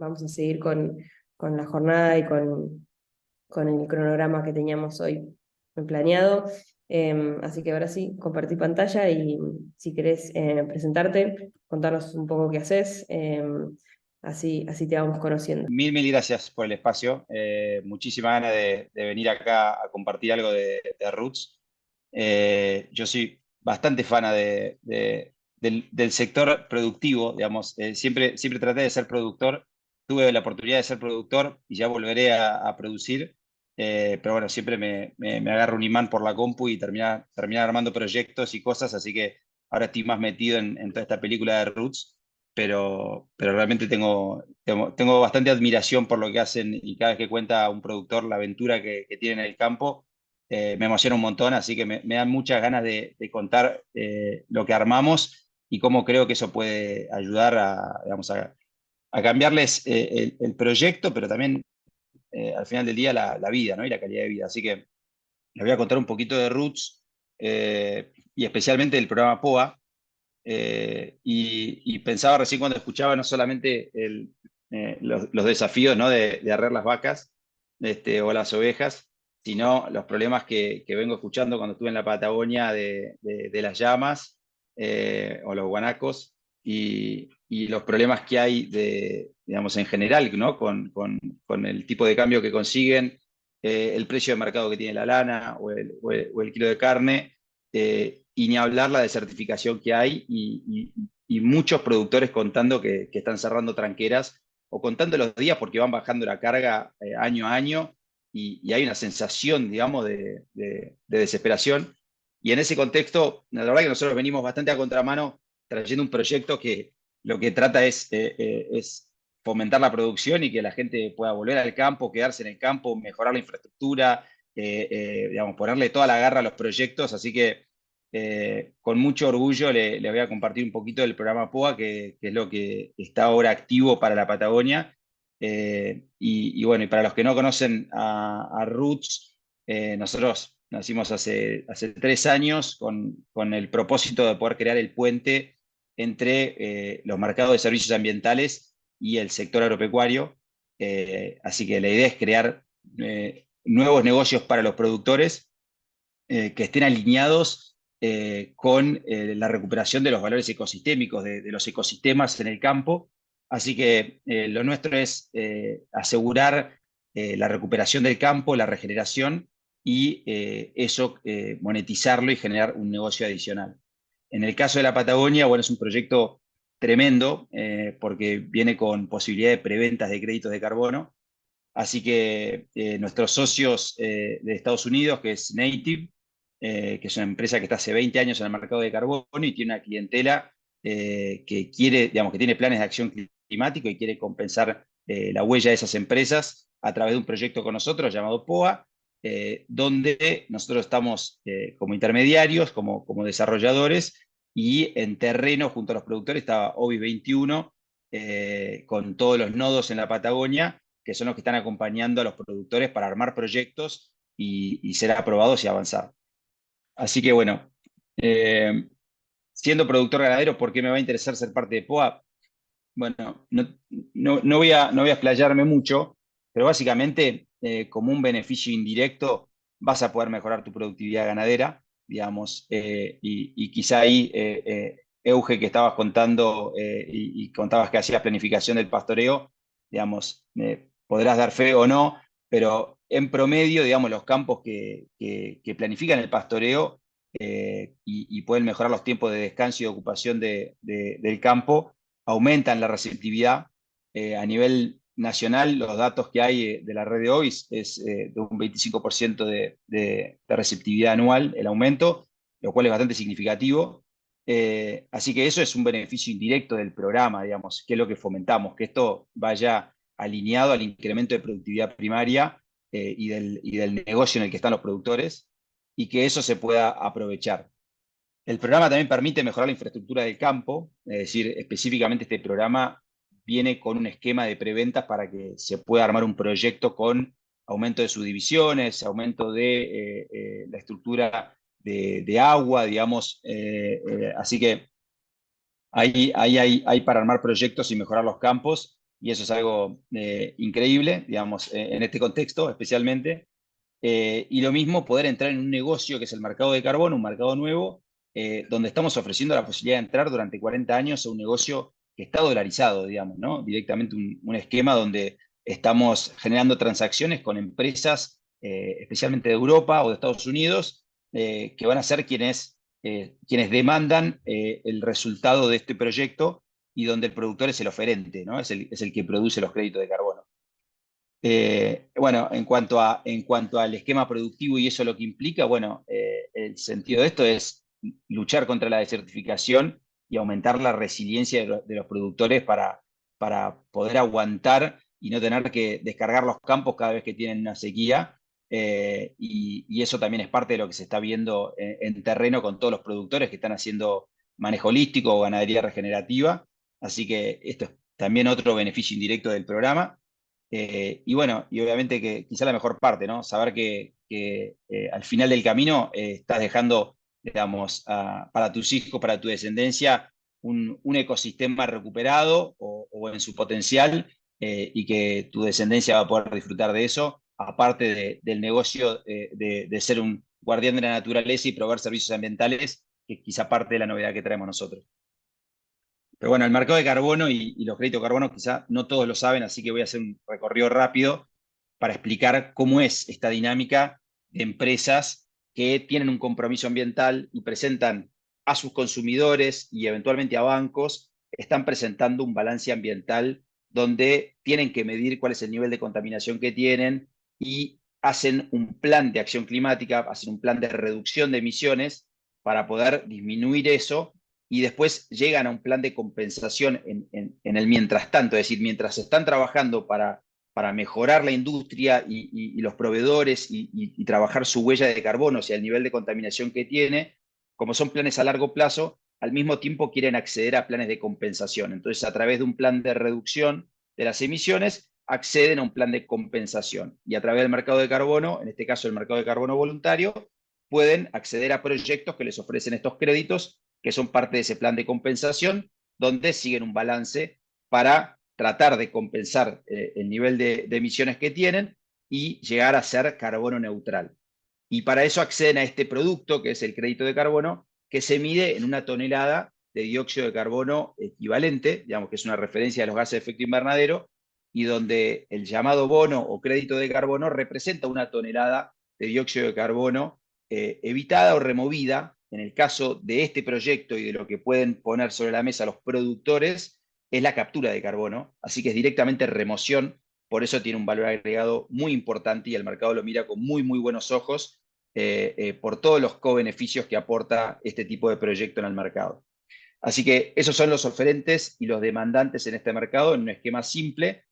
vamos a seguir con la jornada y con el cronograma que teníamos hoy planeado. Así que ahora sí, compartí pantalla y si querés presentarte, contarnos un poco qué haces, así te vamos conociendo. Mil gracias por el espacio. Muchísima ganas de venir acá a compartir algo de Roots. Yo soy bastante fana del sector productivo, digamos. Siempre traté de ser productor. Tuve la oportunidad de ser productor y ya volveré a producir. Pero bueno, siempre me agarro un imán por la compu y terminar armando proyectos y cosas. Así que ahora estoy más metido en toda esta película de Roots. Pero realmente tengo bastante admiración por lo que hacen y cada vez que cuenta un productor la aventura que tiene en el campo, me emociona un montón, así que me dan muchas ganas de contar lo que armamos y cómo creo que eso puede ayudar digamos, a cambiarles el proyecto, pero también al final del día la vida, ¿no? Y la calidad de vida. Así que les voy a contar un poquito de Roots y especialmente del programa POA. Y pensaba recién cuando escuchaba no solamente los desafíos, ¿no? de arrear las vacas o las ovejas, sino los problemas que vengo escuchando cuando estuve en la Patagonia de las llamas o los guanacos y los problemas que hay digamos, en general, ¿no? con el tipo de cambio que consiguen, el precio de mercado que tiene la lana o el kilo de carne. Y ni hablar la desertificación que hay y muchos productores contando que están cerrando tranqueras o contando los días porque van bajando la carga año a año y hay una sensación, digamos, de desesperación. Y en ese contexto, la verdad que nosotros venimos bastante a contramano trayendo un proyecto que lo que trata es fomentar la producción y que la gente pueda volver al campo, quedarse en el campo, mejorar la infraestructura, digamos, ponerle toda la garra a los proyectos. Así que con mucho orgullo le voy a compartir un poquito del programa POA, que es lo que está ahora activo para la Patagonia. Y bueno, y para los que no conocen a Roots, nosotros nacimos hace 3 años con el propósito de poder crear el puente entre los mercados de servicios ambientales y el sector agropecuario. Así que la idea es crear nuevos negocios para los productores que estén alineados con la recuperación de los valores ecosistémicos, de los ecosistemas en el campo. Así que lo nuestro es asegurar la recuperación del campo, la regeneración y eso monetizarlo y generar un negocio adicional. En el caso de la Patagonia, bueno, es un proyecto tremendo porque viene con posibilidad de preventas de créditos de carbono. Así que nuestros socios de Estados Unidos, que es Native, que es una empresa que está hace 20 años en el mercado de carbono y tiene una clientela que quiere, digamos, que tiene planes de acción climático y quiere compensar la huella de esas empresas a través de un proyecto con nosotros llamado POA, donde nosotros estamos como intermediarios, como desarrolladores, y en terreno junto a los productores estaba OBI 21, con todos los nodos en la Patagonia, que son los que están acompañando a los productores para armar proyectos y ser aprobados y avanzar. Así que bueno, eh, siendo productor ganadero, ¿por qué me va a interesar ser parte de POA? Bueno, no voy a explayarme mucho, pero básicamente como un beneficio indirecto vas a poder mejorar tu productividad ganadera, digamos, y quizá ahí, Euge, que estabas contando y contabas que hacías planificación del pastoreo, digamos, podrás dar fe o no, pero en promedio, digamos, los campos que planifican el pastoreo y pueden mejorar los tiempos de descanso y de ocupación del campo, aumentan la receptividad. A nivel nacional, los datos que hay de la red de OIS es de un 25% de receptividad anual, el aumento, lo cual es bastante significativo. Así que eso es un beneficio indirecto del programa, digamos, que es lo que fomentamos, que esto vaya alineado al incremento de productividad primaria y del negocio en el que están los productores y que eso se pueda aprovechar. El programa también permite mejorar la infraestructura del campo, es decir, específicamente este programa viene con un esquema de preventas para que se pueda armar un proyecto con aumento de subdivisiones, aumento de la estructura de agua, digamos. Así que ahí hay para armar proyectos y mejorar los campos. y eso es algo increíble, digamos, en este contexto especialmente. Y lo mismo, poder entrar en un negocio que es el mercado de carbono, un mercado nuevo, donde estamos ofreciendo la posibilidad de entrar durante 40 años a un negocio que está dolarizado, digamos, ¿no? Directamente un esquema donde estamos generando transacciones con empresas, especialmente de Europa o de Estados Unidos, que van a ser quienes demandan el resultado de este proyecto y donde el productor es el oferente, ¿no? Es el que produce los créditos de carbono. Bueno, en cuanto al esquema productivo y eso lo que implica, bueno, el sentido de esto es luchar contra la desertificación y aumentar la resiliencia de los productores para poder aguantar y no tener que descargar los campos cada vez que tienen una sequía. Y eso también es parte de lo que se está viendo en terreno con todos los productores que están haciendo manejo holístico o ganadería regenerativa. Así que esto es también otro beneficio indirecto del programa. Y bueno, y obviamente que quizá la mejor parte, ¿no? Saber que al final del camino estás dejando, digamos, para tus hijos, para tu descendencia, un ecosistema recuperado o en su potencial, y que tu descendencia va a poder disfrutar de eso, aparte del negocio de ser un guardián de la naturaleza y proveer servicios ambientales, que quizá parte de la novedad que traemos nosotros. Pero bueno, el mercado de carbono y los créditos de carbono quizá no todos lo saben, así que voy a hacer un recorrido rápido para explicar cómo es esta dinámica de empresas que tienen un compromiso ambiental y presentan a sus consumidores y eventualmente a bancos, están presentando un balance ambiental donde tienen que medir cuál es el nivel de contaminación que tienen y hacen un plan de acción climática, hacen un plan de reducción de emisiones para poder disminuir eso y después llegan a un plan de compensación en el mientras tanto, es decir, mientras están trabajando para mejorar la industria y los proveedores y trabajar su huella de carbono, o sea, el nivel de contaminación que tiene, como son planes a largo plazo, al mismo tiempo quieren acceder a planes de compensación. Entonces, a través de un plan de reducción de las emisiones, acceden a un plan de compensación. Y a través del mercado de carbono, en este caso el mercado de carbono voluntario, pueden acceder a proyectos que les ofrecen estos créditos, que son parte de ese plan de compensación, donde siguen un balance para tratar de compensar el nivel de emisiones que tienen y llegar a ser carbono neutral. Y para eso acceden a este producto, que es el crédito de carbono, que se mide en una tonelada de dióxido de carbono equivalente, digamos que es una referencia a los gases de efecto invernadero, y donde el llamado bono o crédito de carbono representa una tonelada de dióxido de carbono evitada o removida. En el caso de este proyecto y de lo que pueden poner sobre la mesa los productores, es la captura de carbono, así que es directamente remoción, por eso tiene un valor agregado muy importante y el mercado lo mira con muy, muy buenos ojos por todos los co-beneficios que aporta este tipo de proyecto en el mercado. Así que esos son los oferentes y los demandantes en este mercado en un esquema simple,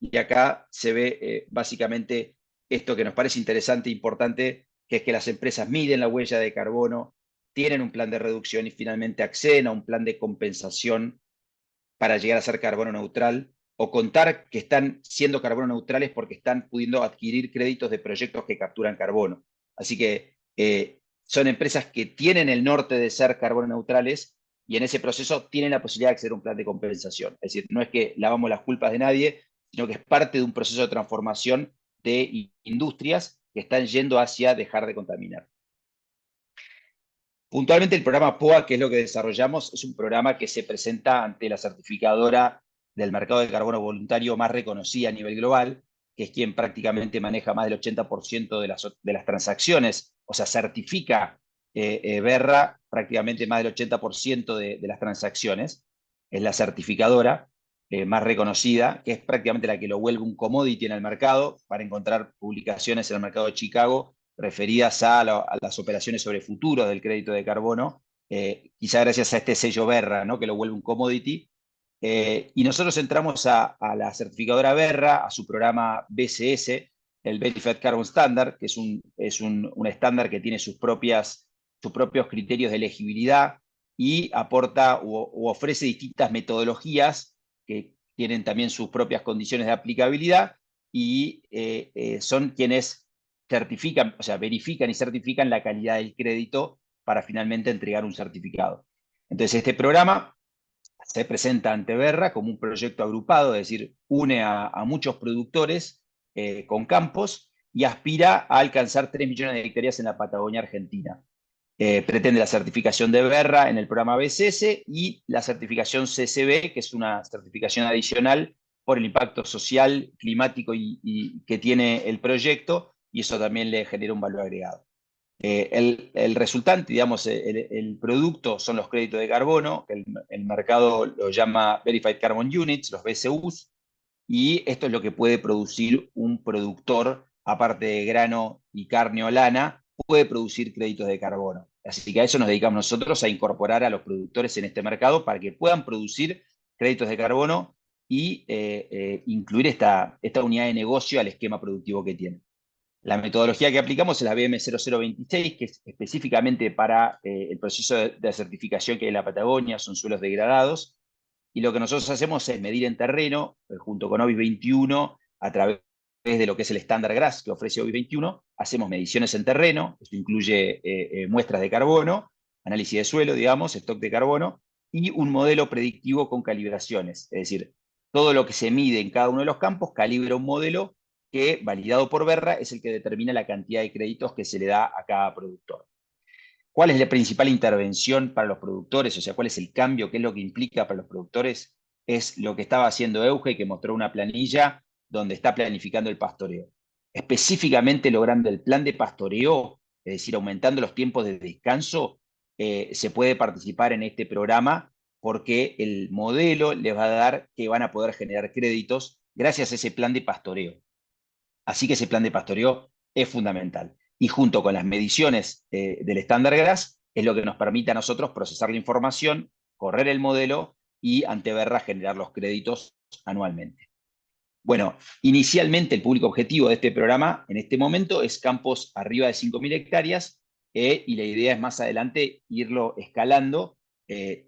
y acá se ve básicamente esto que nos parece interesante e importante, que es que las empresas miden la huella de carbono, tienen un plan de reducción y finalmente acceden a un plan de compensación para llegar a ser carbono neutral, o contar que están siendo carbono neutrales porque están pudiendo adquirir créditos de proyectos que capturan carbono. Así que son empresas que tienen el norte de ser carbono neutrales y en ese proceso tienen la posibilidad de acceder a un plan de compensación. Es decir, no es que lavamos las culpas de nadie, sino que es parte de un proceso de transformación de industrias que están yendo hacia dejar de contaminar. Puntualmente el programa POA, que es lo que desarrollamos, es un programa que se presenta ante la certificadora del mercado de carbono voluntario más reconocida a nivel global, que es quien prácticamente maneja más del 80% de las transacciones, o sea, certifica Verra prácticamente más del 80% de las transacciones. Es la certificadora más reconocida, que es prácticamente la que lo vuelve un commodity en el mercado, para encontrar publicaciones en el mercado de Chicago referidas a las operaciones sobre futuro del crédito de carbono, quizá gracias a este sello Verra, ¿no? Que lo vuelve un commodity. Y nosotros entramos a la certificadora Verra, a su programa BCS, el Verified Carbon Standard, que es un estándar que tiene sus propios criterios de elegibilidad y aporta o ofrece distintas metodologías que tienen también sus propias condiciones de aplicabilidad y son quienes certifican, o sea, verifican y certifican la calidad del crédito para finalmente entregar un certificado. Entonces, este programa se presenta ante Berra como un proyecto agrupado, es decir, une a muchos productores con campos y aspira a alcanzar 3 millones de hectáreas en la Patagonia Argentina. Pretende la certificación de Berra en el programa BCS y la certificación CCB, que es una certificación adicional por el impacto social, climático y que tiene el proyecto, y eso también le genera un valor agregado. El resultante, digamos, el producto son los créditos de carbono, el mercado lo llama Verified Carbon Units, los BCUs, y esto es lo que puede producir un productor, aparte de grano y carne o lana, puede producir créditos de carbono. Así que a eso nos dedicamos nosotros, a incorporar a los productores en este mercado para que puedan producir créditos de carbono y incluir esta unidad de negocio al esquema productivo que tienen. La metodología que aplicamos es la BM0026, que es específicamente para el proceso de certificación que hay en la Patagonia, son suelos degradados, y lo que nosotros hacemos es medir en terreno, junto con OBIS 21, a través de lo que es el estándar GRAS que ofrece OBIS 21, hacemos mediciones en terreno, esto incluye muestras de carbono, análisis de suelo, digamos, stock de carbono, y un modelo predictivo con calibraciones, es decir, todo lo que se mide en cada uno de los campos calibra un modelo que, validado por Berra, es el que determina la cantidad de créditos que se le da a cada productor. ¿Cuál es la principal intervención para los productores? O sea, ¿cuál es el cambio? ¿Qué es lo que implica para los productores? Es lo que estaba haciendo Euge, que mostró una planilla donde está planificando el pastoreo. Específicamente logrando el plan de pastoreo, es decir, aumentando los tiempos de descanso, se puede participar en este programa porque el modelo les va a dar que van a poder generar créditos gracias a ese plan de pastoreo. Así que ese plan de pastoreo es fundamental. Y junto con las mediciones del estándar GRAS, es lo que nos permite a nosotros procesar la información, correr el modelo y ante Berra generar los créditos anualmente. Bueno, inicialmente el público objetivo de este programa en este momento es campos arriba de 5.000 hectáreas y la idea es más adelante irlo escalando.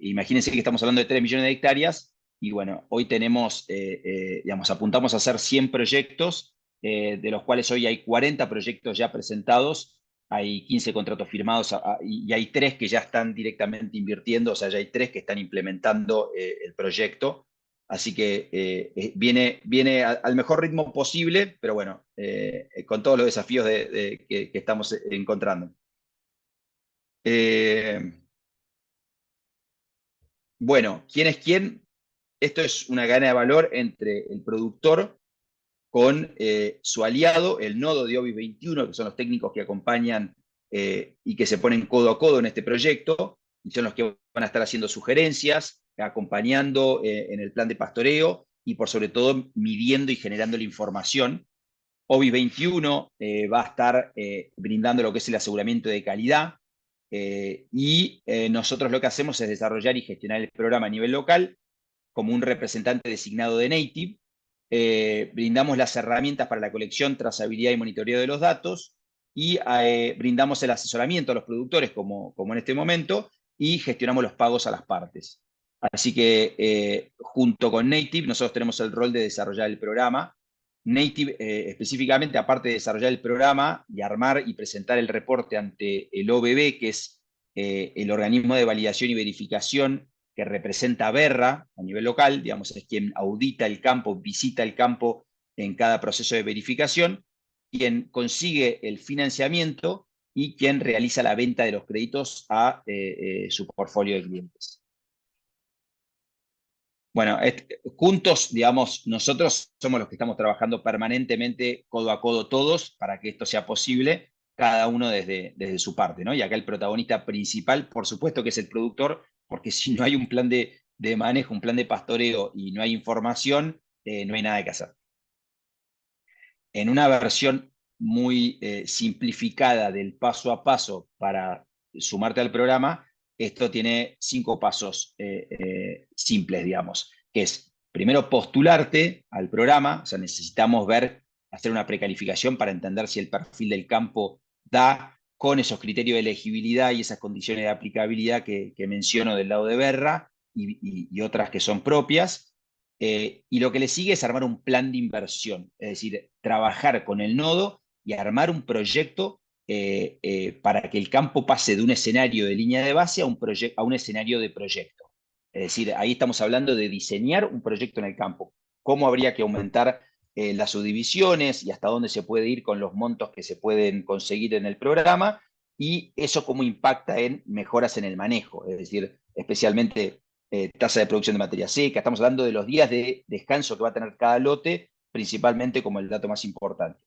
Imagínense que estamos hablando de 3 millones de hectáreas y bueno, hoy tenemos, digamos, apuntamos a hacer 100 proyectos, de los cuales hoy hay 40 proyectos ya presentados, hay 15 contratos firmados y hay 3 que ya están directamente invirtiendo, o sea, ya hay 3 que están implementando el proyecto. Así que viene al mejor ritmo posible, pero bueno, con todos los desafíos que estamos encontrando. Bueno, ¿quién es quién? Esto es una cadena de valor entre el productor con su aliado, el nodo de OBIS 21, que son los técnicos que acompañan y que se ponen codo a codo en este proyecto, y son los que van a estar haciendo sugerencias, acompañando en el plan de pastoreo y por sobre todo midiendo y generando la información. OBIS 21 va a estar brindando lo que es el aseguramiento de calidad y nosotros lo que hacemos es desarrollar y gestionar el programa a nivel local como un representante designado de Native. Brindamos las herramientas para la colección, trazabilidad y monitoreo de los datos y brindamos el asesoramiento a los productores como en este momento y gestionamos los pagos a las partes. Así que junto con Native nosotros tenemos el rol de desarrollar el programa. Native específicamente, aparte de desarrollar el programa y armar y presentar el reporte ante el OBB, que es el organismo de validación y verificación que representa a Berra a nivel local, digamos, es quien audita el campo, visita el campo en cada proceso de verificación, quien consigue el financiamiento y quien realiza la venta de los créditos a su portfolio de clientes. Bueno, juntos, digamos, nosotros somos los que estamos trabajando permanentemente codo a codo todos para que esto sea posible, cada uno desde su parte, ¿no? Y acá el protagonista principal, por supuesto que es el productor, porque si no hay un plan de manejo, un plan de pastoreo y no hay información, no hay nada que hacer. En una versión muy simplificada del paso a paso para sumarte al programa, esto tiene 5 pasos simples, digamos, que es primero postularte al programa, o sea, necesitamos hacer una precalificación para entender si el perfil del campo da con esos criterios de elegibilidad y esas condiciones de aplicabilidad que menciono del lado de Berra y otras que son propias. Y lo que le sigue es armar un plan de inversión, es decir, trabajar con el nodo y armar un proyecto para que el campo pase de un escenario de línea de base a un escenario de proyecto. Es decir, ahí estamos hablando de diseñar un proyecto en el campo. Cómo habría que aumentar las subdivisiones y hasta dónde se puede ir con los montos que se pueden conseguir en el programa, y eso cómo impacta en mejoras en el manejo, es decir, especialmente tasa de producción de materia seca. Estamos hablando de los días de descanso que va a tener cada lote, principalmente como el dato más importante.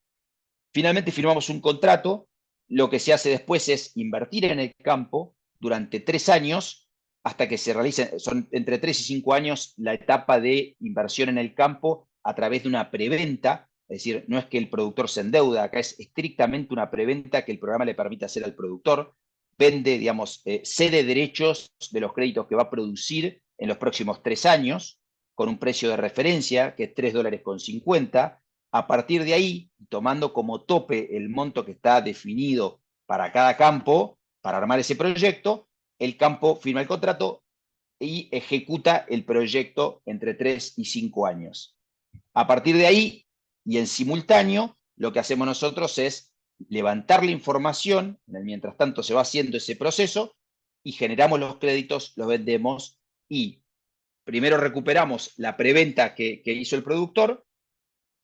Finalmente firmamos un contrato. Lo que se hace después es invertir en el campo durante 3 años hasta que se realicen, son entre 3 y 5 años la etapa de inversión en el campo a través de una preventa. Es decir, no es que el productor se endeuda, acá es estrictamente una preventa que el programa le permite hacer al productor. Vende, digamos, cede derechos de los créditos que va a producir en los próximos 3 años, con un precio de referencia que es $3.50. A partir de ahí, tomando como tope el monto que está definido para cada campo, para armar ese proyecto, el campo firma el contrato y ejecuta el proyecto entre 3 y 5 años. A partir de ahí, y en simultáneo, lo que hacemos nosotros es levantar la información, mientras tanto se va haciendo ese proceso, y generamos los créditos, los vendemos, y primero recuperamos la preventa que hizo el productor,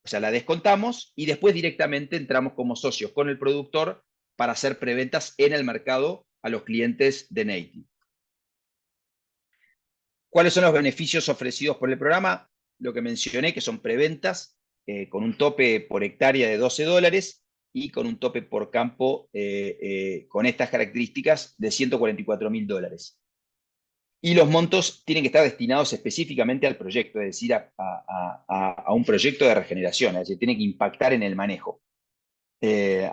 o sea, la descontamos, y después directamente entramos como socios con el productor para hacer preventas en el mercado a los clientes de Native. ¿Cuáles son los beneficios ofrecidos por el programa? Lo que mencioné, que son preventas con un tope por hectárea de $12 y con un tope por campo con estas características de $144.000. Y los montos tienen que estar destinados específicamente al proyecto, es decir, a un proyecto de regeneración, es decir, tiene que impactar en el manejo.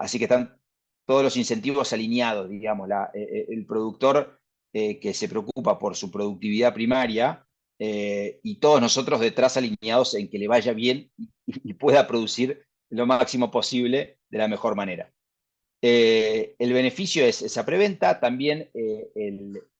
Así que están todos los incentivos alineados, digamos, el productor que se preocupa por su productividad primaria y todos nosotros detrás alineados en que le vaya bien y pueda producir lo máximo posible de la mejor manera. El beneficio es esa preventa, también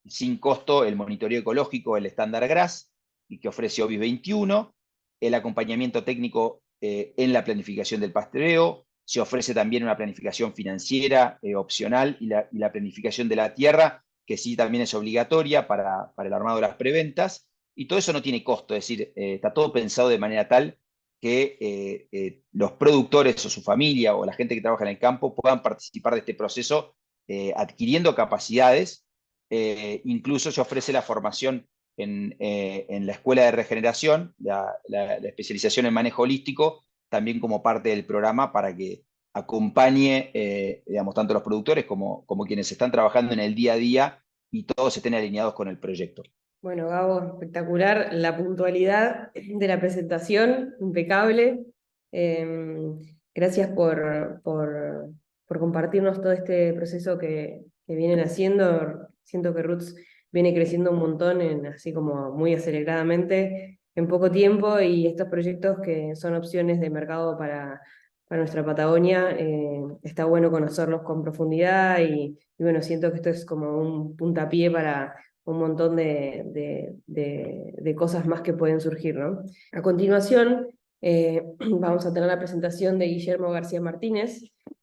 sin costo el monitoreo ecológico, el estándar GRAS, y que ofrece OBIS 21, el acompañamiento técnico en la planificación del pastoreo. Se ofrece también una planificación financiera opcional y la planificación de la tierra, que sí también es obligatoria para el armado de las preventas, y todo eso no tiene costo, es decir, está todo pensado de manera tal que los productores o su familia o la gente que trabaja en el campo puedan participar de este proceso adquiriendo capacidades. Incluso se ofrece la formación en la escuela de regeneración, la especialización en manejo holístico, también como parte del programa para que acompañe, digamos, tanto los productores como quienes están trabajando en el día a día y todos estén alineados con el proyecto. Bueno, Gabo, espectacular la puntualidad de la presentación, impecable. Gracias por compartirnos todo este proceso que vienen haciendo. Siento que Roots viene creciendo un montón, así como muy aceleradamente, en poco tiempo, y estos proyectos que son opciones de mercado para nuestra Patagonia, está bueno conocerlos con profundidad y bueno, siento que esto es como un puntapié para un montón de cosas más que pueden surgir, ¿no? A continuación, vamos a tener la presentación de Guillermo García Martínez.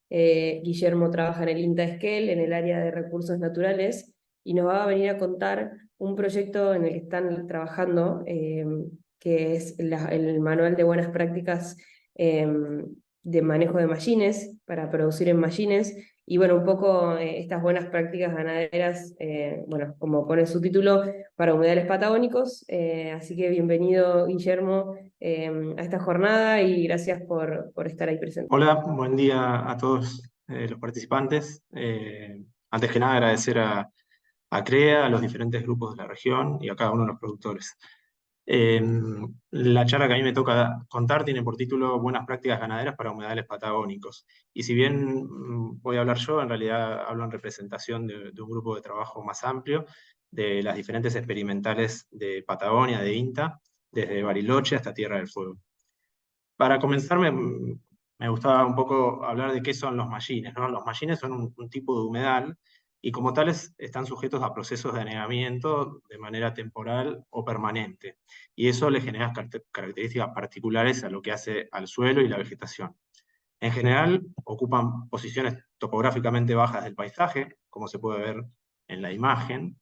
Guillermo trabaja en el INTA Esquel, en el área de recursos naturales, y nos va a venir a contar un proyecto en el que están trabajando, que es el manual de buenas prácticas de manejo de mallines, para producir en mallines, y bueno, un poco estas buenas prácticas ganaderas, bueno, como pone su título, para humedales patagónicos. Así que bienvenido, Guillermo, a esta jornada y gracias por estar ahí presente. Hola, buen día a todos los participantes. Antes que nada agradecer a CREA, a los diferentes grupos de la región y a cada uno de los productores. La charla que a mí me toca contar tiene por título Buenas prácticas ganaderas para humedales patagónicos. Y si bien voy a hablar yo, en realidad hablo en representación de un grupo de trabajo más amplio, de las diferentes experimentales de Patagonia, de INTA, desde Bariloche hasta Tierra del Fuego. Para comenzar, me gustaba un poco hablar de qué son los mallines, ¿no? Los mallines son un tipo de humedal y como tales están sujetos a procesos de anegamiento de manera temporal o permanente. Y eso le genera características particulares a lo que hace al suelo y la vegetación. En general, ocupan posiciones topográficamente bajas del paisaje, como se puede ver en la imagen,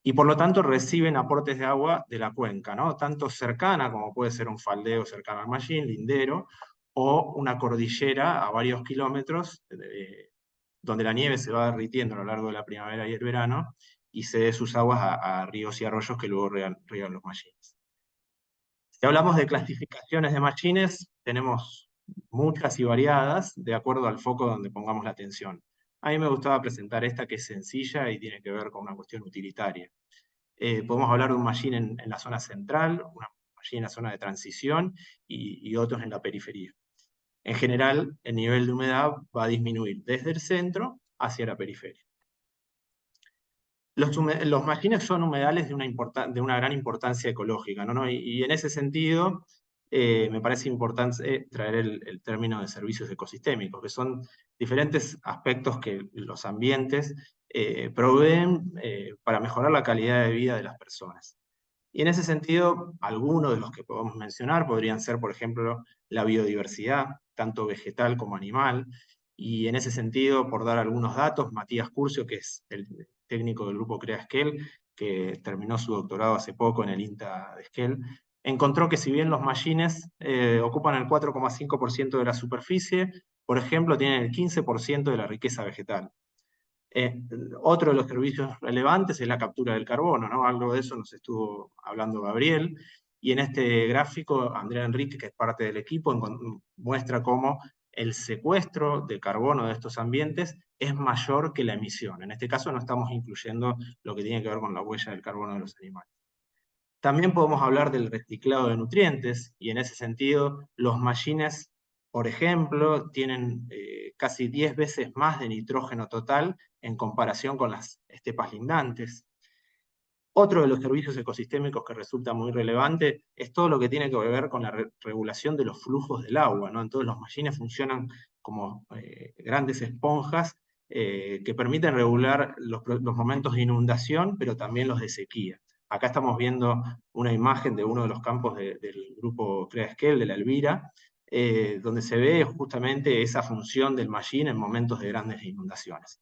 y por lo tanto reciben aportes de agua de la cuenca, ¿no? Tanto cercana, como puede ser un faldeo cercano al Mallín, lindero, o una cordillera a varios kilómetros, donde la nieve se va derritiendo a lo largo de la primavera y el verano, y cede sus aguas a ríos y arroyos que luego riegan los mallines. Si hablamos de clasificaciones de mallines, tenemos muchas y variadas, de acuerdo al foco donde pongamos la atención. A mí me gustaba presentar esta, que es sencilla y tiene que ver con una cuestión utilitaria. Podemos hablar de un mallín en la zona central, un mallín en la zona de transición y otros en la periferia. En general, el nivel de humedad va a disminuir desde el centro hacia la periferia. Los mallines son humedales de una gran importancia ecológica, ¿no? Y en ese sentido, me parece importante traer el término de servicios ecosistémicos, que son diferentes aspectos que los ambientes proveen para mejorar la calidad de vida de las personas. Y en ese sentido, algunos de los que podemos mencionar podrían ser, por ejemplo, la biodiversidad, tanto vegetal como animal. Y en ese sentido, por dar algunos datos, Matías Curcio, que es el técnico del grupo CREA Esquel, que terminó su doctorado hace poco en el INTA de Esquel, encontró que si bien los mallines ocupan el 4,5% de la superficie, por ejemplo, tienen el 15% de la riqueza vegetal. Otro de los servicios relevantes es la captura del carbono, ¿no? Algo de eso nos estuvo hablando Gabriel, y en este gráfico Andrea Enrique, que es parte del equipo, muestra cómo el secuestro de carbono de estos ambientes es mayor que la emisión. En este caso no estamos incluyendo lo que tiene que ver con la huella del carbono de los animales. También podemos hablar del reciclado de nutrientes, y en ese sentido los mallines, por ejemplo, tienen casi 10 veces más de nitrógeno total en comparación con las estepas lindantes. Otro de los servicios ecosistémicos que resulta muy relevante es todo lo que tiene que ver con la regulación de los flujos del agua, ¿no? Entonces los mallines funcionan como grandes esponjas que permiten regular los momentos de inundación, pero también los de sequía. Acá estamos viendo una imagen de uno de los campos del grupo CREA Esquel, de la Elvira, donde se ve justamente esa función del mallín en momentos de grandes inundaciones.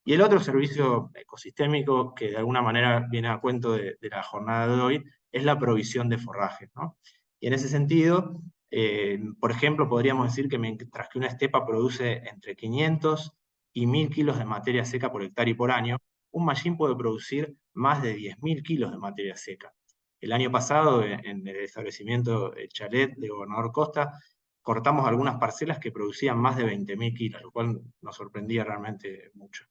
Y el otro servicio ecosistémico que de alguna manera viene a cuento de la jornada de hoy es la provisión de forraje, ¿no? Y en ese sentido, por ejemplo, podríamos decir que mientras que una estepa produce entre 500 y 1000 kilos de materia seca por hectárea y por año, un mallín puede producir más de 10.000 kilos de materia seca. El año pasado, en el establecimiento Chalet de Gobernador Costa, cortamos algunas parcelas que producían más de 20.000 kilos, lo cual nos sorprendía realmente mucho.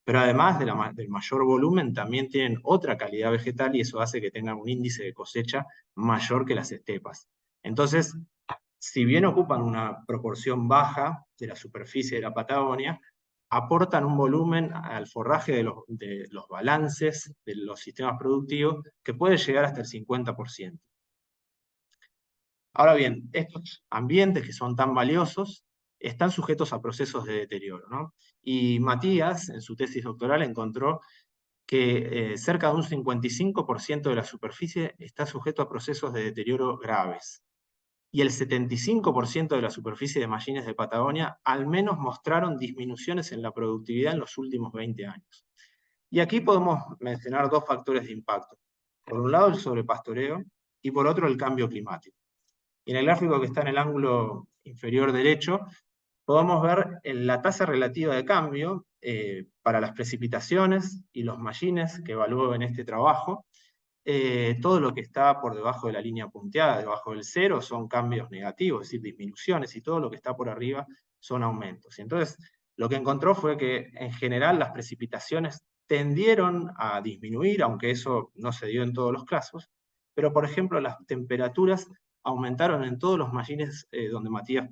Pero además del mayor volumen, también tienen otra calidad vegetal y eso hace que tengan un índice de cosecha mayor que las estepas. Entonces, si bien ocupan una proporción baja de la superficie de la Patagonia, aportan un volumen al forraje de los balances de los sistemas productivos que puede llegar hasta el 50%. Ahora bien, estos ambientes que son tan valiosos están sujetos a procesos de deterioro, ¿no? Y Matías, en su tesis doctoral, encontró que cerca de un 55% de la superficie está sujeto a procesos de deterioro graves. Y el 75% de la superficie de mallines de Patagonia al menos mostraron disminuciones en la productividad en los últimos 20 años. Y aquí podemos mencionar dos factores de impacto. Por un lado, el sobrepastoreo, y por otro, el cambio climático. Y en el gráfico que está en el ángulo inferior derecho, podemos ver la tasa relativa de cambio para las precipitaciones y los mallines que evaluó en este trabajo. Todo lo que está por debajo de la línea punteada, debajo del cero, son cambios negativos, es decir, disminuciones, y todo lo que está por arriba son aumentos. Y entonces, lo que encontró fue que en general las precipitaciones tendieron a disminuir, aunque eso no se dio en todos los casos, pero por ejemplo las temperaturas aumentaron en todos los mallines donde Matías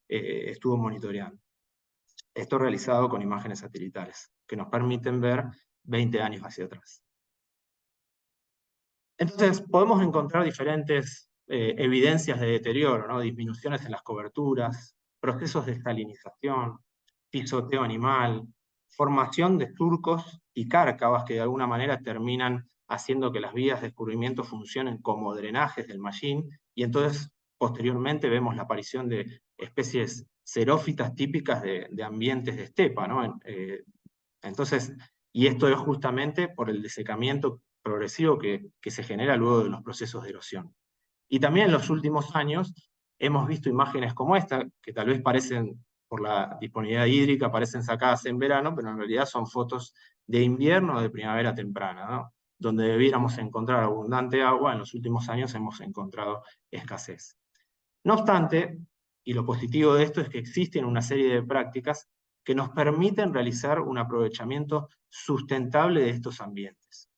estuvo monitoreando. Esto realizado con imágenes satelitales, que nos permiten ver 20 años hacia atrás. Entonces, podemos encontrar diferentes evidencias de deterioro, ¿no? Disminuciones en las coberturas, procesos de salinización, pisoteo animal, formación de surcos y cárcavas que de alguna manera terminan haciendo que las vías de escurrimiento funcionen como drenajes del mallín, y entonces posteriormente vemos la aparición de especies xerófitas típicas de ambientes de estepa, ¿no? Entonces, y esto es justamente por el desecamiento progresivo que se genera luego de los procesos de erosión. Y también en los últimos años hemos visto imágenes como esta, que tal vez parecen, por la disponibilidad hídrica, parecen sacadas en verano, pero en realidad son fotos de invierno o de primavera temprana, ¿no? Donde debiéramos encontrar abundante agua, en los últimos años hemos encontrado escasez. No obstante, y lo positivo de esto es que existen una serie de prácticas que nos permiten realizar un aprovechamiento sustentable de estos ambientes.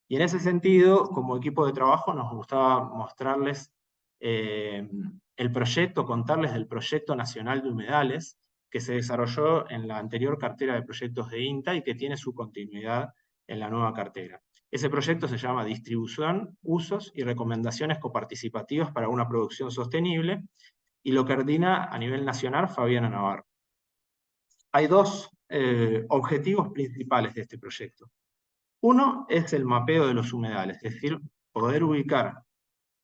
Y en ese sentido, como equipo de trabajo, nos gustaba mostrarles el proyecto, contarles del Proyecto Nacional de Humedales, que se desarrolló en la anterior cartera de proyectos de INTA y que tiene su continuidad en la nueva cartera. Ese proyecto se llama Distribución, Usos y Recomendaciones Coparticipativas para una Producción Sostenible, y lo coordina a nivel nacional Fabiana Navarro. Hay dos objetivos principales de este proyecto. Uno es el mapeo de los humedales, es decir, poder ubicar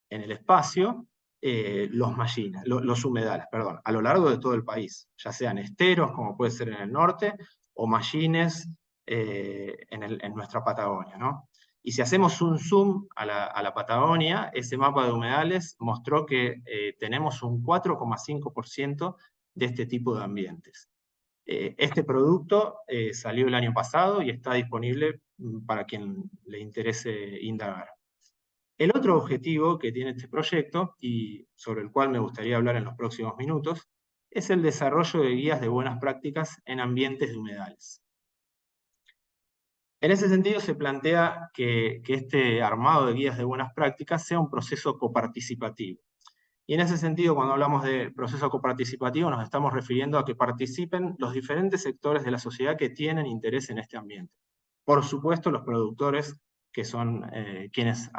en el espacio los mallines, los humedales, perdón, a lo largo de todo el país, ya sean esteros, como puede ser en el norte, o mallines en nuestra Patagonia, ¿no? Y si hacemos un zoom a la Patagonia, ese mapa de humedales mostró que tenemos un 4,5% de este tipo de ambientes. Este producto salió el año pasado y está disponible para quien le interese indagar. El otro objetivo que tiene este proyecto, y sobre el cual me gustaría hablar en los próximos minutos, es el desarrollo de guías de buenas prácticas en ambientes de humedales. En ese sentido se plantea que este armado de guías de buenas prácticas sea un proceso coparticipativo. Y en ese sentido, cuando hablamos de proceso coparticipativo, nos estamos refiriendo a que participen los diferentes sectores de la sociedad que tienen interés en este ambiente. Por supuesto, los productores, que son quienes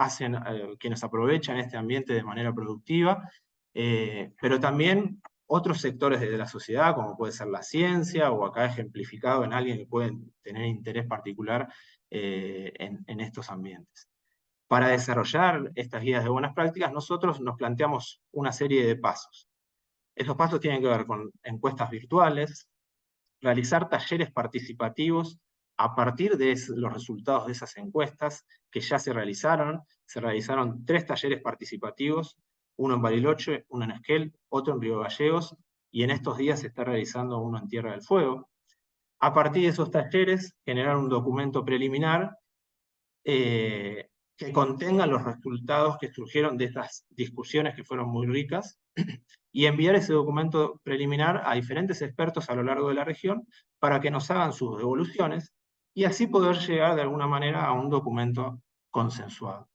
aprovechan este ambiente de manera productiva, pero también otros sectores de la sociedad, como puede ser la ciencia, o acá ejemplificado en alguien que puede tener interés particular en estos ambientes. Para desarrollar estas guías de buenas prácticas, nosotros nos planteamos una serie de pasos. Esos pasos tienen que ver con encuestas virtuales, realizar talleres participativos a partir de los resultados de esas encuestas que ya se realizaron. Se realizaron 3 talleres participativos, uno en Bariloche, uno en Esquel, otro en Río Gallegos, y en estos días se está realizando uno en Tierra del Fuego. A partir de esos talleres, generar un documento preliminar que contengan los resultados que surgieron de estas discusiones que fueron muy ricas, y enviar ese documento preliminar a diferentes expertos a lo largo de la región para que nos hagan sus devoluciones y así poder llegar de alguna manera a un documento consensuado.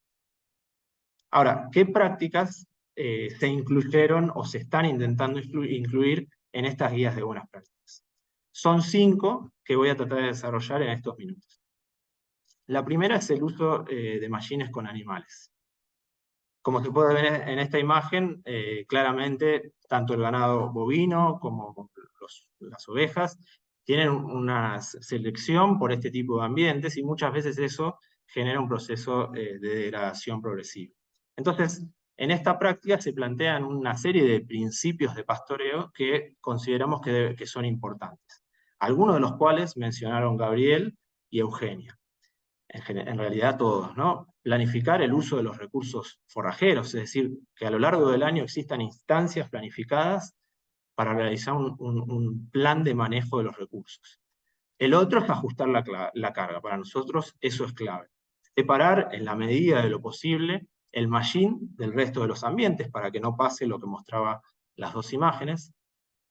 Ahora, ¿qué prácticas se incluyeron o se están intentando incluir en estas guías de buenas prácticas? Son 5 que voy a tratar de desarrollar en estos minutos. La primera es el uso de mallines con animales. Como se puede ver en esta imagen, claramente tanto el ganado bovino como las ovejas tienen una selección por este tipo de ambientes y muchas veces eso genera un proceso de degradación progresiva. Entonces, en esta práctica se plantean una serie de principios de pastoreo que consideramos que son importantes. Algunos de los cuales mencionaron Gabriel y Eugenia. En realidad todos, ¿no? Planificar el uso de los recursos forrajeros, es decir, que a lo largo del año existan instancias planificadas para realizar un plan de manejo de los recursos. El otro es ajustar la carga. Para nosotros eso es clave. Separar, en la medida de lo posible, el mallín del resto de los ambientes para que no pase lo que mostraba las 2 imágenes,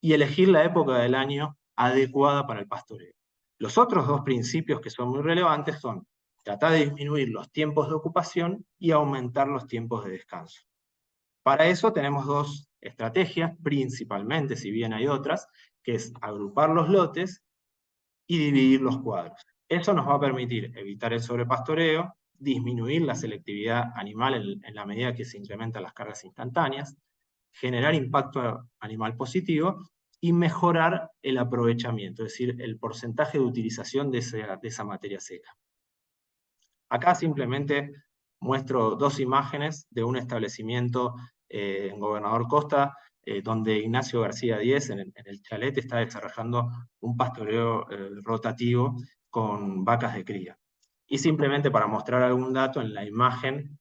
y elegir la época del año adecuada para el pastoreo. Los otros 2 principios que son muy relevantes son tratar de disminuir los tiempos de ocupación y aumentar los tiempos de descanso. Para eso tenemos 2 estrategias, principalmente, si bien hay otras, que es agrupar los lotes y dividir los cuadros. Eso nos va a permitir evitar el sobrepastoreo, disminuir la selectividad animal en la medida que se incrementan las cargas instantáneas, generar impacto animal positivo y mejorar el aprovechamiento, es decir, el porcentaje de utilización de esa materia seca. Acá simplemente muestro 2 imágenes de un establecimiento en Gobernador Costa, donde Ignacio García Díez, en el chalet, está desarrollando un pastoreo rotativo con vacas de cría. Y simplemente para mostrar algún dato, en la imagen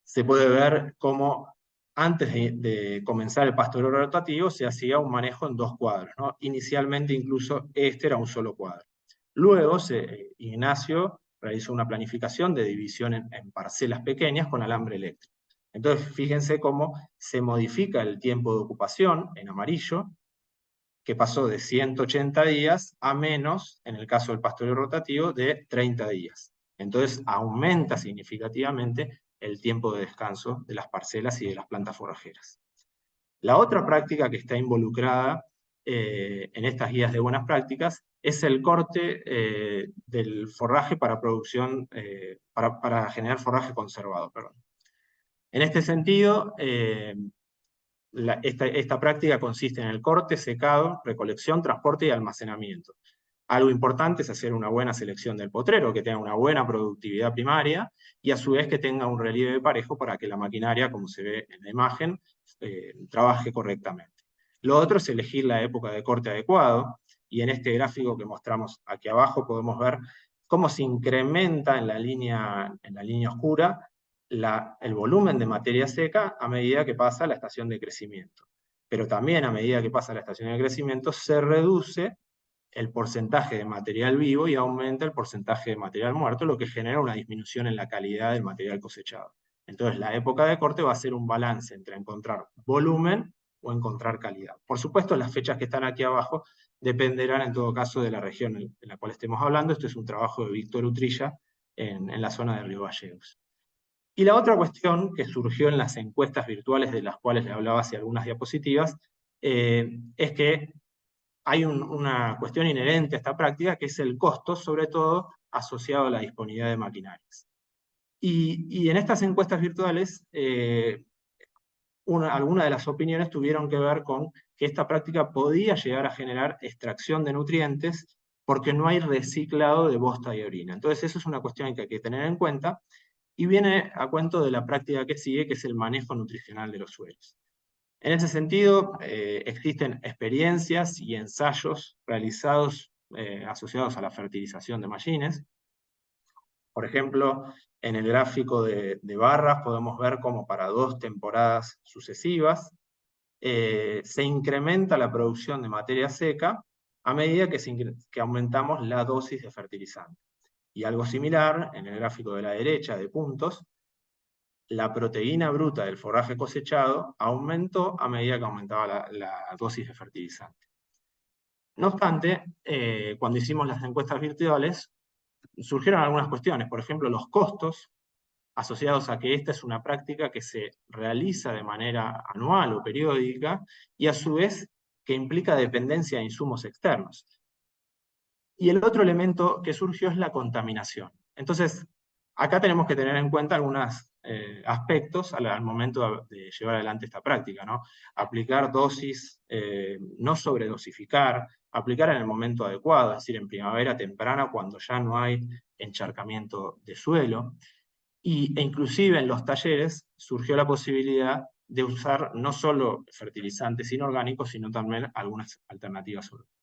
se puede ver cómo antes de comenzar el pastoreo rotativo se hacía un manejo en 2 cuadros, ¿no? Inicialmente incluso este era un solo cuadro. Luego Ignacio realizó una planificación de división en parcelas pequeñas con alambre eléctrico. Entonces fíjense cómo se modifica el tiempo de ocupación en amarillo, que pasó de 180 días a menos, en el caso del pastoreo rotativo, de 30 días. Entonces aumenta significativamente el tiempo de descanso de las parcelas y de las plantas forrajeras. La otra práctica que está involucrada en estas guías de buenas prácticas es el corte del forraje para producción, para generar forraje conservado. Perdón. En este sentido, esta práctica consiste en el corte, secado, recolección, transporte y almacenamiento. Algo importante es hacer una buena selección del potrero, que tenga una buena productividad primaria y a su vez que tenga un relieve parejo para que la maquinaria, como se ve en la imagen, trabaje correctamente. Lo otro es elegir la época de corte adecuado, y en este gráfico que mostramos aquí abajo podemos ver cómo se incrementa en la línea oscura el volumen de materia seca a medida que pasa la estación de crecimiento. Pero también a medida que pasa la estación de crecimiento se reduce el porcentaje de material vivo y aumenta el porcentaje de material muerto, lo que genera una disminución en la calidad del material cosechado. Entonces la época de corte va a ser un balance entre encontrar volumen o encontrar calidad. Por supuesto, las fechas que están aquí abajo dependerán en todo caso de la región en la cual estemos hablando. Esto es un trabajo de Víctor Utrilla en la zona de Río Gallegos. Y la otra cuestión que surgió en las encuestas virtuales, de las cuales le hablaba hace algunas diapositivas, es que hay una cuestión inherente a esta práctica, que es el costo, sobre todo asociado a la disponibilidad de maquinarias. Y en estas encuestas virtuales, algunas de las opiniones tuvieron que ver con que esta práctica podía llegar a generar extracción de nutrientes porque no hay reciclado de bosta y orina. Entonces eso es una cuestión que hay que tener en cuenta, y viene a cuento de la práctica que sigue, que es el manejo nutricional de los suelos. En ese sentido, existen experiencias y ensayos realizados asociados a la fertilización de mallines. Por ejemplo, en el gráfico de barras podemos ver cómo para 2 temporadas sucesivas se incrementa la producción de materia seca a medida que aumentamos la dosis de fertilizante. Y algo similar, en el gráfico de la derecha de puntos, la proteína bruta del forraje cosechado aumentó a medida que aumentaba la dosis de fertilizante. No obstante, cuando hicimos las encuestas virtuales, surgieron algunas cuestiones. Por ejemplo, los costos asociados a que esta es una práctica que se realiza de manera anual o periódica, y a su vez que implica dependencia de insumos externos. Y el otro elemento que surgió es la contaminación. Entonces, acá tenemos que tener en cuenta algunos aspectos al momento de llevar adelante esta práctica, ¿no? Aplicar dosis, no sobredosificar, aplicar en el momento adecuado, es decir, en primavera temprana, cuando ya no hay encharcamiento de suelo. E inclusive en los talleres surgió la posibilidad de usar no solo fertilizantes inorgánicos, sino también algunas alternativas orgánicas.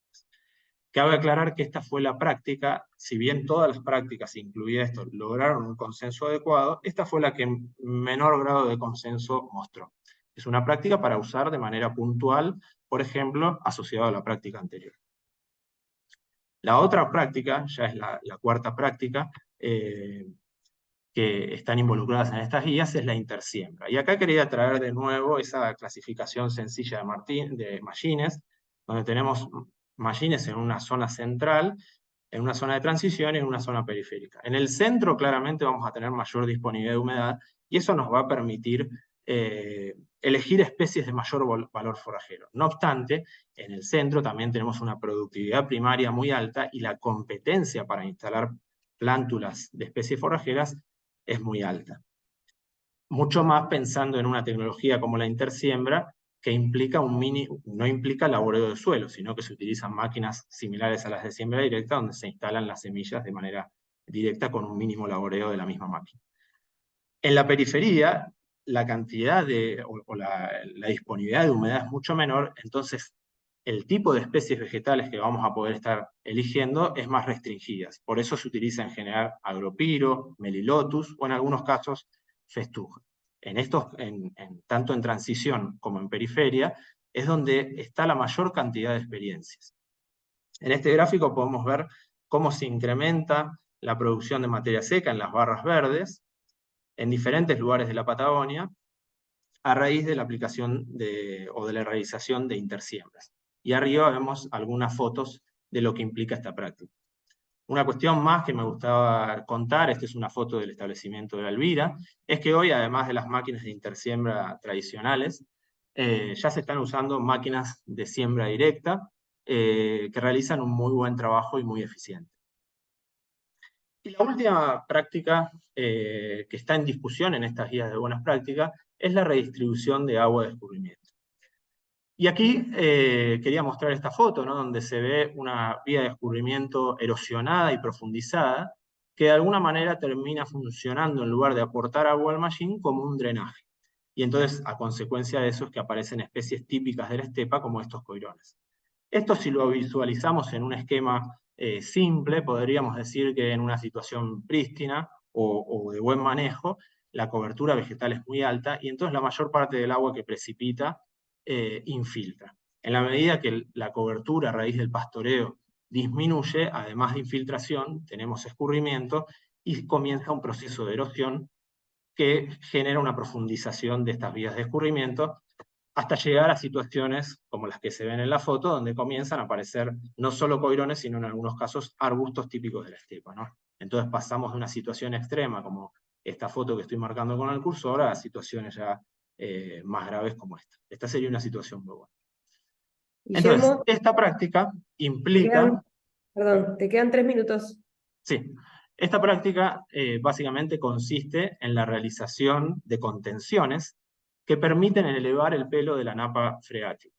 Cabe aclarar que esta fue la práctica, si bien todas las prácticas, incluida esto, lograron un consenso adecuado, esta fue la que menor grado de consenso mostró. Es una práctica para usar de manera puntual, por ejemplo, asociado a la práctica anterior. La otra práctica, ya es la cuarta práctica, que están involucradas en estas guías, es la intersiembra. Y acá quería traer de nuevo esa clasificación sencilla de mallines, donde tenemos mallines en una zona central, en una zona de transición y en una zona periférica. En el centro claramente vamos a tener mayor disponibilidad de humedad, y eso nos va a permitir elegir especies de mayor valor forrajero. No obstante, en el centro también tenemos una productividad primaria muy alta, y la competencia para instalar plántulas de especies forrajeras es muy alta. Mucho más pensando en una tecnología como la intersiembra, que implica no implica laboreo de suelo, sino que se utilizan máquinas similares a las de siembra directa, donde se instalan las semillas de manera directa con un mínimo laboreo de la misma máquina. En la periferia, la cantidad la disponibilidad de humedad es mucho menor, entonces el tipo de especies vegetales que vamos a poder estar eligiendo es más restringida. Por eso se utiliza en general agropiro, melilotus o en algunos casos festuja. Tanto en transición como en periferia, es donde está la mayor cantidad de experiencias. En este gráfico podemos ver cómo se incrementa la producción de materia seca en las barras verdes en diferentes lugares de la Patagonia a raíz de la aplicación o de la realización de intersiembras. Y arriba vemos algunas fotos de lo que implica esta práctica. Una cuestión más que me gustaba contar, esta es una foto del establecimiento de la Elvira, es que hoy, además de las máquinas de intersiembra tradicionales, ya se están usando máquinas de siembra directa que realizan un muy buen trabajo y muy eficiente. Y la última práctica que está en discusión en estas guías de buenas prácticas es la redistribución de agua de escurrimiento. Y aquí quería mostrar esta foto, ¿no? Donde se ve una vía de escurrimiento erosionada y profundizada, que de alguna manera termina funcionando, en lugar de aportar agua al mallín, como un drenaje. Y entonces, a consecuencia de eso, es que aparecen especies típicas de la estepa, como estos coirones. Esto, si lo visualizamos en un esquema simple, podríamos decir que en una situación prístina o de buen manejo, la cobertura vegetal es muy alta, y entonces la mayor parte del agua que precipita infiltra. En la medida que la cobertura a raíz del pastoreo disminuye, además de infiltración, tenemos escurrimiento y comienza un proceso de erosión que genera una profundización de estas vías de escurrimiento hasta llegar a situaciones como las que se ven en la foto, donde comienzan a aparecer no solo coirones, sino en algunos casos arbustos típicos de la estepa, ¿no? Entonces pasamos de una situación extrema, como esta foto que estoy marcando con el cursor, a situaciones ya más graves como esta. Esta sería una situación muy buena. Entonces, Guillermo, esta práctica te implica... perdón, te quedan 3 minutos. Sí, esta práctica básicamente consiste en la realización de contenciones que permiten elevar el pelo de la napa freática.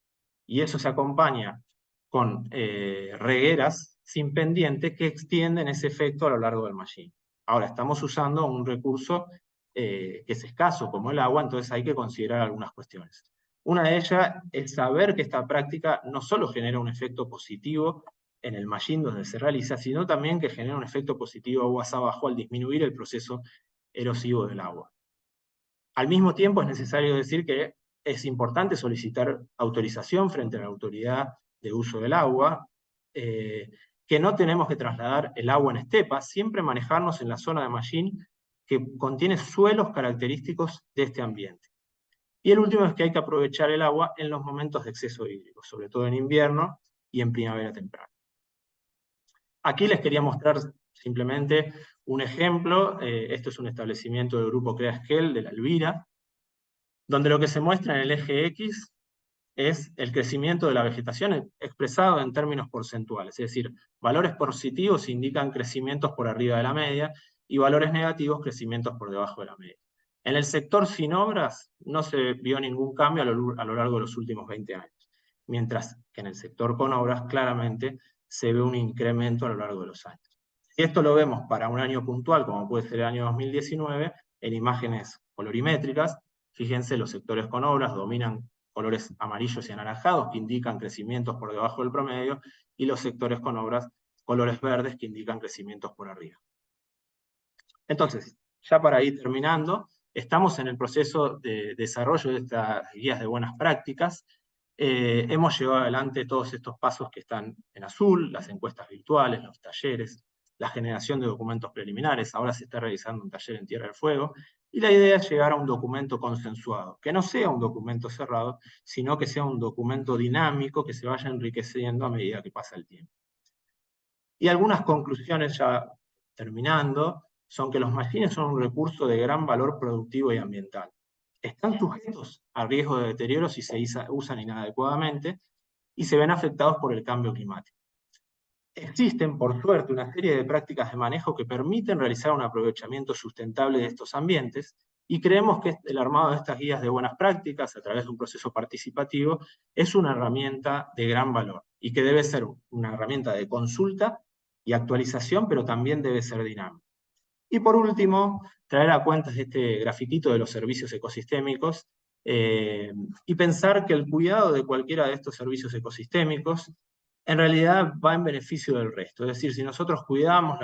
Y eso se acompaña con regueras sin pendiente que extienden ese efecto a lo largo del mallín. Ahora, estamos usando un recurso que es escaso, como el agua, entonces hay que considerar algunas cuestiones. Una de ellas es saber que esta práctica no solo genera un efecto positivo en el mallín donde se realiza, sino también que genera un efecto positivo aguas abajo al disminuir el proceso erosivo del agua. Al mismo tiempo es necesario decir que es importante solicitar autorización frente a la autoridad de uso del agua, que no tenemos que trasladar el agua en estepa, siempre manejarnos en la zona de mallín que contiene suelos característicos de este ambiente. Y el último es que hay que aprovechar el agua en los momentos de exceso hídrico, sobre todo en invierno y en primavera temprana. Aquí les quería mostrar simplemente un ejemplo. Esto es un establecimiento del grupo Creasquel de la Elvira, donde lo que se muestra en el eje X es el crecimiento de la vegetación expresado en términos porcentuales, es decir, valores positivos indican crecimientos por arriba de la media y valores negativos crecimientos por debajo de la media. En el sector sin obras no se vio ningún cambio a lo largo de los últimos 20 años, mientras que en el sector con obras claramente se ve un incremento a lo largo de los años. Si esto lo vemos para un año puntual, como puede ser el año 2019, en imágenes colorimétricas, fíjense, los sectores con obras dominan colores amarillos y anaranjados que indican crecimientos por debajo del promedio, y los sectores con obras colores verdes que indican crecimientos por arriba. Entonces, ya para ir terminando, estamos en el proceso de desarrollo de estas guías de buenas prácticas. Hemos llevado adelante todos estos pasos que están en azul, las encuestas virtuales, los talleres, la generación de documentos preliminares. Ahora se está realizando un taller en Tierra del Fuego, y la idea es llegar a un documento consensuado, que no sea un documento cerrado, sino que sea un documento dinámico que se vaya enriqueciendo a medida que pasa el tiempo. Y algunas conclusiones ya terminando, son que los mallines son un recurso de gran valor productivo y ambiental. Están sujetos a riesgo de deterioro si se usan inadecuadamente, y se ven afectados por el cambio climático. Existen, por suerte, una serie de prácticas de manejo que permiten realizar un aprovechamiento sustentable de estos ambientes, y creemos que el armado de estas guías de buenas prácticas, a través de un proceso participativo, es una herramienta de gran valor, y que debe ser una herramienta de consulta y actualización, pero también debe ser dinámica. Y por último, traer a cuenta este grafiquito de los servicios ecosistémicos, y pensar que el cuidado de cualquiera de estos servicios ecosistémicos en realidad va en beneficio del resto. Es decir, si nosotros cuidamos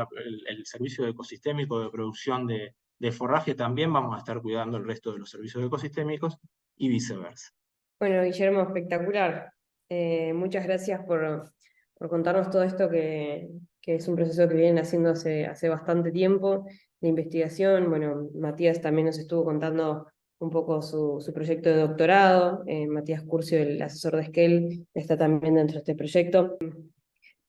el servicio ecosistémico de producción de forraje, también vamos a estar cuidando el resto de los servicios ecosistémicos y viceversa. Bueno, Guillermo, espectacular. Muchas gracias por contarnos todo esto que es un proceso que vienen haciendo hace bastante tiempo de investigación. Bueno, Matías también nos estuvo contando un poco su proyecto de doctorado. Matías Curcio, el asesor de Esquel, está también dentro de este proyecto.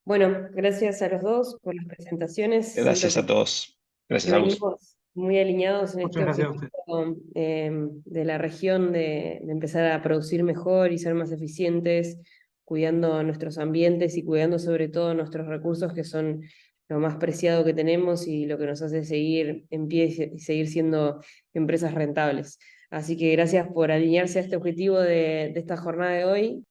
Bueno, gracias a los dos por las presentaciones. Siento Gracias a todos. que Gracias, Agus. venimos muy alineados en este Muchas gracias a usted. objetivo de la región de empezar a producir mejor y ser más eficientes, cuidando nuestros ambientes y cuidando sobre todo nuestros recursos, que son lo más preciado que tenemos y lo que nos hace seguir en pie y seguir siendo empresas rentables. Así que gracias por alinearse a este objetivo de esta jornada de hoy.